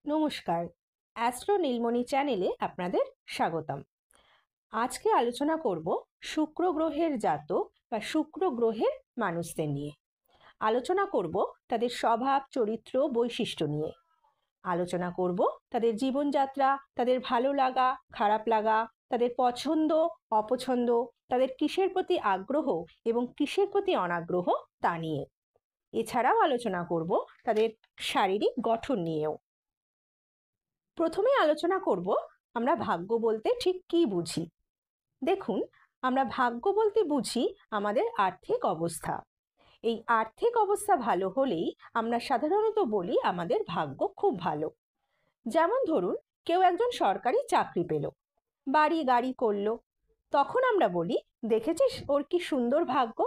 নমস্কার। অ্যাস্ট্রো নীলমণি চ্যানেলে আপনাদের স্বাগতম। আজকে আলোচনা করব শুক্র গ্রহের জাতক বা শুক্র গ্রহের মানুষদের নিয়ে। আলোচনা করব তাদের স্বভাব, চরিত্র, বৈশিষ্ট্য নিয়ে। আলোচনা করব তাদের জীবনযাত্রা, তাদের ভালো লাগা, খারাপ লাগা, তাদের পছন্দ, অপছন্দ, তাদের কিসের প্রতি আগ্রহ এবং কিসের প্রতি অনাগ্রহ তা নিয়ে। এছাড়াও আলোচনা করব তাদের শারীরিক গঠন নিয়েও। প্রথমে আলোচনা করব আমরা ভাগ্য বলতে ঠিক কি বুঝি। দেখুন, আমরা ভাগ্য বলতে বুঝি আমাদের আর্থিক অবস্থা। এই আর্থিক অবস্থা ভালো হলেই আমরা সাধারণত বলি আমাদের ভাগ্য খুব ভালো। যেমন ধরুন, কেউ একজন সরকারি চাকরি পেল, বাড়ি গাড়ি করলো, তখন আমরা বলি দেখেছিস ওর কি সুন্দর ভাগ্য।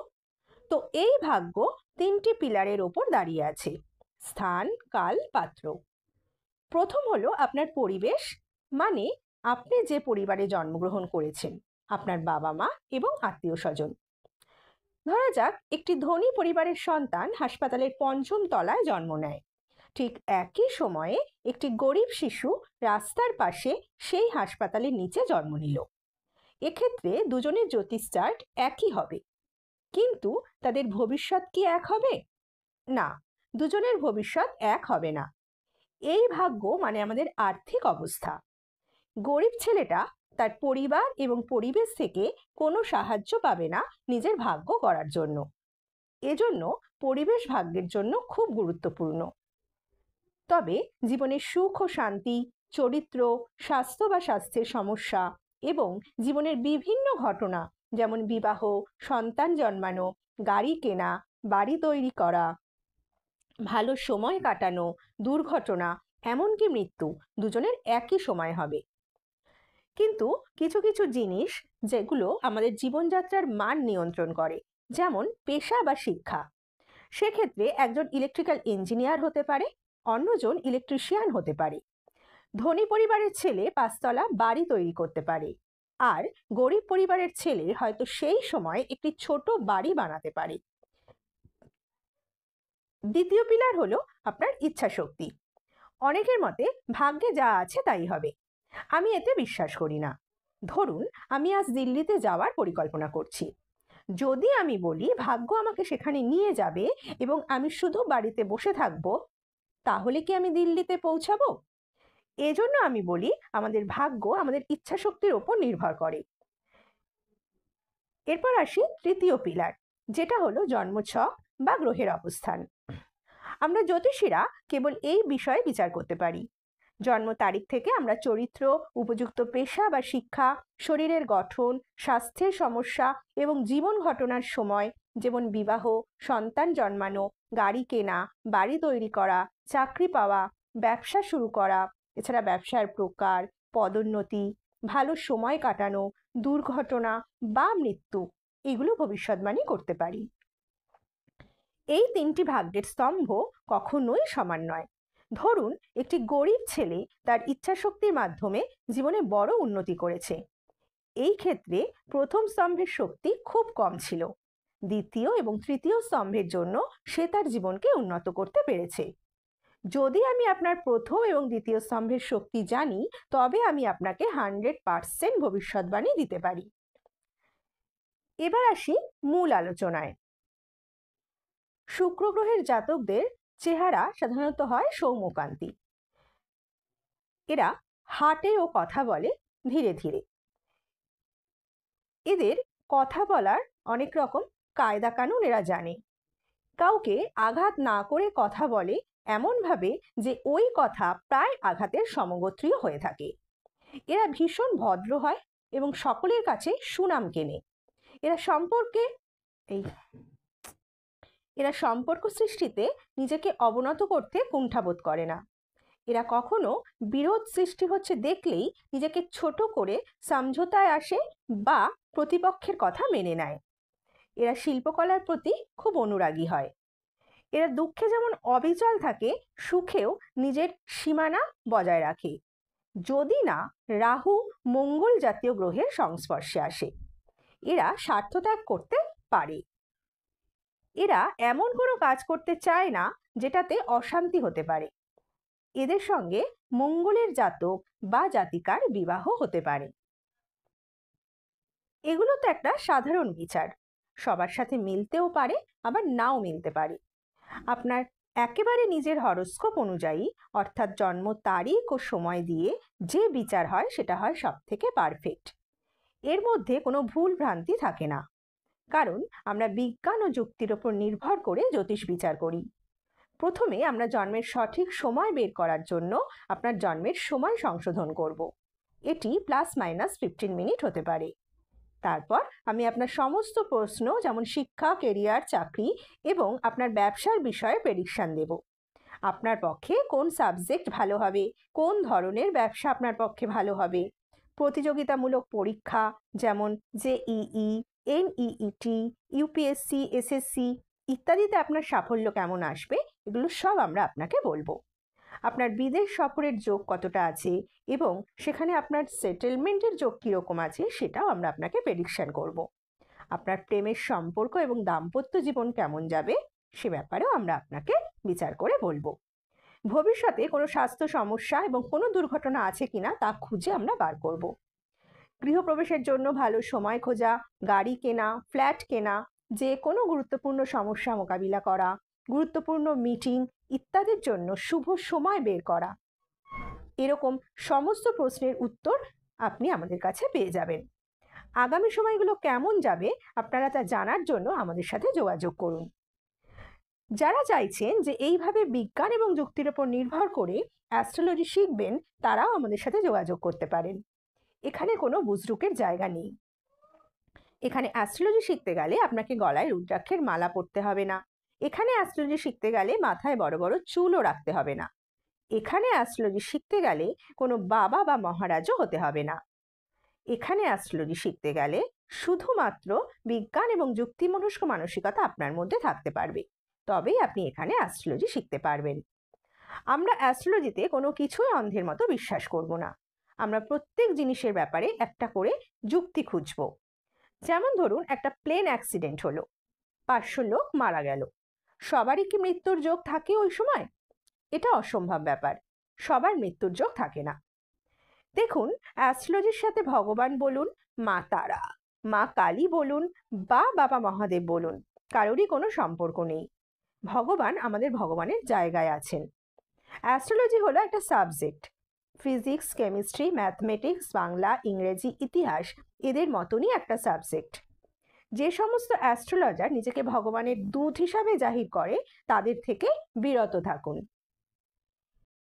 তো এই ভাগ্য তিনটি পিলারের ওপর দাঁড়িয়ে আছে: স্থান, কাল, পাত্র। প্রথম হলো আপনার পরিবেশ, মানে আপনি যে পরিবারে জন্মগ্রহণ করেছেন, আপনার বাবা মা এবং আত্মীয় স্বজন। ধরা যাক একটি ধনী পরিবারের সন্তান হাসপাতালের পঞ্চম তলায় জন্ম নেয়। ঠিক একই সময়ে একটি গরিব শিশু রাস্তার পাশে সেই হাসপাতালের নিচে জন্ম নিল। এক্ষেত্রে দুজনের জ্যোতিষ চার্ট একই হবে, কিন্তু তাদের ভবিষ্যৎ কি এক হবে? না, দুজনের ভবিষ্যৎ এক হবে না। এই ভাগ্য মানে আমাদের আর্থিক অবস্থা। গরিব ছেলেটা তার পরিবার এবং পরিবেশ থেকে কোনো সাহায্য পাবে না নিজের ভাগ্য গড়ার জন্য। এজন্য পরিবেশ ভাগ্যের জন্য খুব গুরুত্বপূর্ণ। তবে জীবনের সুখ ও শান্তি, চরিত্র, স্বাস্থ্য বা স্বাস্থ্যের সমস্যা এবং জীবনের বিভিন্ন ঘটনা, যেমন বিবাহ, সন্তান জন্মানো, গাড়ি কেনা, বাড়ি তৈরি করা, ভালো সময় কাটানো, দুর্ঘটনা, এমনকি মৃত্যু, দুজনের একই সময় হবে। কিন্তু কিছু কিছু জিনিস যেগুলো আমাদের জীবনযাত্রার মান নিয়ন্ত্রণ করে, যেমন পেশা বা শিক্ষা, সেক্ষেত্রে একজন ইলেকট্রিক্যাল ইঞ্জিনিয়ার হতে পারে, অন্যজন ইলেকট্রিশিয়ান হতে পারে। ধনী পরিবারের ছেলে 5 তলা বাড়ি তৈরি করতে পারে, আর গরিব পরিবারের ছেলে হয়তো সেই সময় একটি ছোট বাড়ি বানাতে পারে। দ্বিতীয় পিলার হলো আপনার ইচ্ছা শক্তি। অনেকের মতে ভাগ্যে যা আছে তাই হবে। আমি এতে বিশ্বাস করি না। ধরুন, আমি আজ দিল্লিতে যাওয়ার পরিকল্পনা করছি। যদি আমি বলি ভাগ্য আমাকে সেখানে নিয়ে যাবে এবং আমি শুধু বাড়িতে বসে থাকবো, তাহলে কি আমি দিল্লিতে পৌঁছাবো? এজন্য আমি বলি আমাদের ভাগ্য আমাদের ইচ্ছা শক্তির ওপর নির্ভর করে। এরপর আসি তৃতীয় পিলার, যেটা হলো জন্মছক বা গ্রহের অবস্থান। আমরা জ্যোতিষীরা কেবল এই বিষয়ে বিচার করতে পারি। জন্ম তারিখ থেকে আমরা চরিত্র, উপযুক্ত পেশা বা শিক্ষা, শরীরের গঠন, স্বাস্থ্যের সমস্যা এবং জীবন ঘটনার সময়, যেমন বিবাহ, সন্তান জন্মানো, গাড়ি কেনা, বাড়ি তৈরি করা, চাকরি পাওয়া, ব্যবসা শুরু করা, এছাড়া ব্যবসার প্রকার, পদোন্নতি, ভালো সময় কাটানো, দুর্ঘটনা বা মৃত্যু, এগুলো ভবিষ্যৎবাণী করতে পারি। এই তিনটি ভাগ্যের স্তম্ভ কখনোই সমান নয়। ধরুন, একটি গরিব ছেলে তার ইচ্ছাশক্তির মাধ্যমে জীবনে বড় উন্নতি করেছে। এই ক্ষেত্রে প্রথম স্তম্ভের শক্তি খুব কম ছিল। দ্বিতীয় এবং তৃতীয় স্তম্ভের জন্য সে তার জীবনকে উন্নত করতে পেরেছে। যদি আমি আপনার প্রথম এবং দ্বিতীয় স্তম্ভের শক্তি জানি, তবে আমি আপনাকে 100% ভবিষ্যৎবাণী দিতে পারি। এবার আসি মূল আলোচনায়। শুক্র গ্রহের জাতকদের চেহারা সাধারণত হয় সৌম্যকান্তি। এরা হাঁটে ও কথা বলে ধীরে ধীরে। এদের কথা বলার অনেক রকম কায়দা কানুন এরা জানে। কাউকে আঘাত না করে কথা বলে এমনভাবে যে ওই কথা প্রায় আঘাতের সমগোত্রীয় হয়ে থাকে। এরা ভীষণ ভদ্র হয় এবং সকলের কাছে সুনাম কেনে। এরা সম্পর্ক সৃষ্টিতে নিজেকে অবনত করতে কুণ্ঠাবোধ করে না। এরা কখনো বিরোধ সৃষ্টি হচ্ছে দেখলেই নিজেকে ছোট করে সমঝোতায় আসে বা প্রতিপক্ষের কথা মেনে নেয়। এরা শিল্পকলার প্রতি খুব অনুরাগী হয়। এরা দুঃখে যেমন অবিচল থাকে, সুখেও নিজের সীমানা বজায় রাখে, যদি না রাহু মঙ্গল জাতীয় গ্রহের সংস্পর্শে আসে। এরা স্বার্থত্যাগ করতে পারে। এরা এমন কোনো কাজ করতে চায় না যেটাতে অশান্তি হতে পারে। এদের সঙ্গে মঙ্গলের জাতক বা জাতিকার বিবাহ হতে পারে। এগুলো তো একটা সাধারণ বিচার, সবার সাথে মিলতেও পারে আবার নাও মিলতে পারে। আপনার একেবারে নিজের হরোস্কোপ অনুযায়ী অর্থাৎ জন্ম তারিখ ও সময় দিয়ে যে বিচার হয় সেটা হয় সব থেকে পারফেক্ট। এর মধ্যে কোনো ভুল ভ্রান্তি থাকে না, কারণ আমরা বিজ্ঞান ও যুক্তির ওপর নির্ভর করে জ্যোতিষ বিচার করি। প্রথমে আমরা জন্মের সঠিক সময় বের করার জন্য আপনার জন্মের সময় সংশোধন করব। এটি +- 15 মিনিট হতে পারে। তারপর আমি আপনার সমস্ত প্রশ্ন যেমন শিক্ষা, কেরিয়ার, চাকরি এবং আপনার ব্যবসার বিষয়ে প্রেডিকশন দেব। আপনার পক্ষে কোন সাবজেক্ট ভালো হবে, কোন ধরনের ব্যবসা আপনার পক্ষে ভালো হবে, প্রতিযোগিতামূলক পরীক্ষা যেমন JEE, NEET, UPSC, SSC ইত্যাদিতে আপনার সাফল্য কেমন আসবে, এগুলো সব আমরা আপনাকে বলবো। আপনার বিদেশ সফরের যোগ কতটা আছে এবং সেখানে আপনার সেটেলমেন্টের যোগ কীরকম আছে সেটাও আমরা আপনাকে প্রেডিকশন করব। আপনার প্রেমের সম্পর্ক এবং দাম্পত্য জীবন কেমন যাবে সে ব্যাপারেও আমরা আপনাকে বিচার করে বলবো। ভবিষ্যতে কোনো স্বাস্থ্য সমস্যা এবং কোনো দুর্ঘটনা আছে কিনা তা খুঁজে আমরা বার করব। গৃহপ্রবেশের জন্য ভালো সময় খোঁজা, গাড়ি কেনা, ফ্ল্যাট কেনা, যে কোনো গুরুত্বপূর্ণ সমস্যা মোকাবিলা করা, গুরুত্বপূর্ণ মিটিং ইত্যাদির জন্য শুভ সময় বের করা, এরকম সমস্ত প্রশ্নের উত্তর আপনি আমাদের কাছে পেয়ে যাবেন। আগামী সময়গুলো কেমন যাবে আপনারা তা জানার জন্য আমাদের সাথে যোগাযোগ করুন। যারা চাইছেন যে এইভাবে বিজ্ঞান এবং যুক্তির উপর নির্ভর করে অ্যাস্ট্রোলজি শিখবেন তারাও আমাদের সাথে যোগাযোগ করতে পারেন। এখানে কোনো বুজরুকের জায়গা নেই। এখানে অ্যাস্ট্রোলজি শিখতে গেলে আপনাকে গলায় রুদ্রাক্ষের মালা পরতে হবে না। এখানে অ্যাস্ট্রোলজি শিখতে গেলে মাথায় বড় বড় চুলও রাখতে হবে না। এখানে অ্যাস্ট্রোলজি শিখতে গেলে কোনো বাবা বা মহারাজও হতে হবে না। এখানে অ্যাস্ট্রোলজি শিখতে গেলে শুধুমাত্র বিজ্ঞান এবং যুক্তিমনস্ক মানসিকতা আপনার মধ্যে থাকতে পারবে, তবেই আপনি এখানে অ্যাস্ট্রোলজি শিখতে পারবেন। আমরা অ্যাস্ট্রোলজিতে কোনো কিছুই অন্ধের মতো বিশ্বাস করব না। আমরা প্রত্যেক জিনিসের ব্যাপারে একটা করে যুক্তি খুঁজব। যেমন ধরুন, একটা প্লেন অ্যাক্সিডেন্ট হলো, 500 লোক মারা গেল, সবারই কি মৃত্যুর যোগ থাকে ওই সময়? এটা অসম্ভব ব্যাপার, সবার মৃত্যুর যোগ থাকে না। দেখুন, অ্যাস্ট্রোলজির সাথে ভগবান বলুন, মা তারা, মা কালী বলুন বা বাবা মহাদেব বলুন, কারোরই কোনো সম্পর্ক নেই। ভগবান আমাদের ভগবানের জায়গায় আছেন। অ্যাস্ট্রোলজি হলো একটা subject. Physics, chemistry, mathematics, Bangla, ইংরেজি, ইতিহাস এদের মতনই একটা সাবজেক্ট। যে সমস্ত অ্যাস্ট্রোলজার নিজেকে ভগবানের দূত হিসাবে জাহির করে তাদের থেকে বিরত থাকুন।